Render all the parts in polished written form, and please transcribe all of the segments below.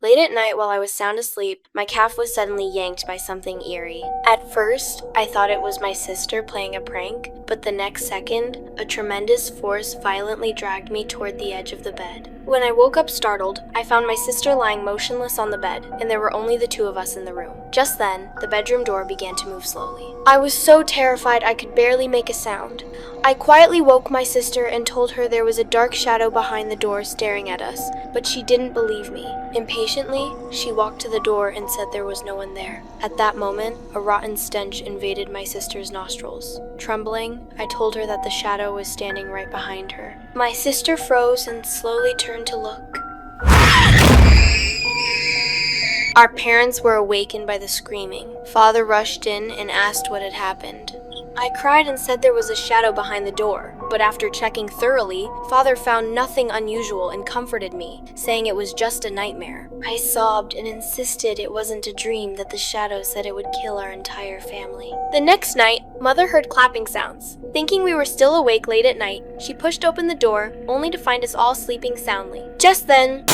Late at night while I was sound asleep, my calf was suddenly yanked by something eerie. At first, I thought it was my sister playing a prank, but the next second, a tremendous force violently dragged me toward the edge of the bed. When I woke up startled, I found my sister lying motionless on the bed, and there were only the two of us in the room. Just then, the bedroom door began to move slowly. I was so terrified I could barely make a sound. I quietly woke my sister and told her there was a dark shadow behind the door staring at us, but she didn't believe me. Impatiently, she walked to the door and said there was no one there. At that moment, a rotten stench invaded my sister's nostrils. Trembling, I told her that the shadow was standing right behind her. My sister froze and slowly turned to look. Our parents were awakened by the screaming. Father rushed in and asked what had happened. I cried and said there was a shadow behind the door, but after checking thoroughly, Father found nothing unusual and comforted me, saying it was just a nightmare. I sobbed and insisted it wasn't a dream, that the shadow said it would kill our entire family. The next night, Mother heard clapping sounds. Thinking we were still awake late at night, she pushed open the door, only to find us all sleeping soundly. Just then,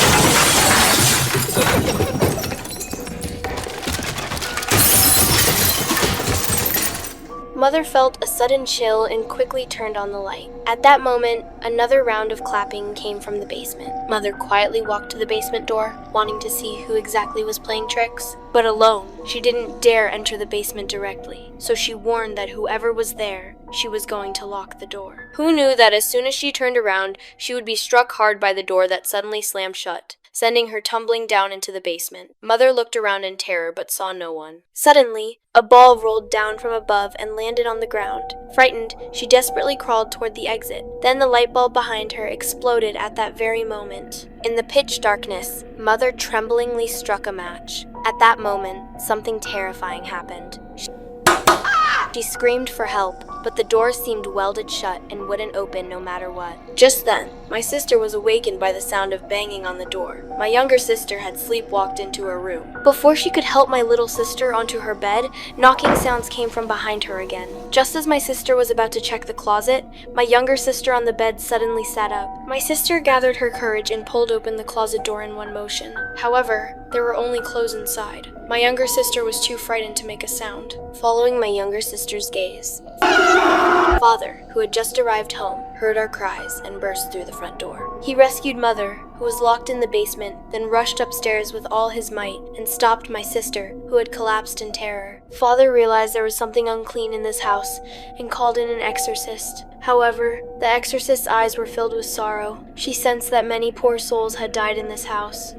Mother felt a sudden chill and quickly turned on the light. At that moment, another round of clapping came from the basement. Mother quietly walked to the basement door, wanting to see who exactly was playing tricks. But alone, she didn't dare enter the basement directly, so she warned that whoever was there, she was going to lock the door. Who knew that as soon as she turned around, she would be struck hard by the door that suddenly slammed shut, sending her tumbling down into the basement. Mother looked around in terror but saw no one. Suddenly, a ball rolled down from above and landed on the ground. Frightened, she desperately crawled toward the exit. Then the light bulb behind her exploded at that very moment. In the pitch darkness, Mother tremblingly struck a match. At that moment, something terrifying happened. She screamed for help, but the door seemed welded shut and wouldn't open no matter what. Just then, my sister was awakened by the sound of banging on the door. My younger sister had sleepwalked into her room. Before she could help my little sister onto her bed, knocking sounds came from behind her again. Just as my sister was about to check the closet, my younger sister on the bed suddenly sat up. My sister gathered her courage and pulled open the closet door in one motion. However, there were only clothes inside. My younger sister was too frightened to make a sound. Following my younger sister's gaze, Father, who had just arrived home, heard our cries and burst through the front door. He rescued Mother, who was locked in the basement, then rushed upstairs with all his might and stopped my sister, who had collapsed in terror. Father realized there was something unclean in this house and called in an exorcist. However, the exorcist's eyes were filled with sorrow. She sensed that many poor souls had died in this house.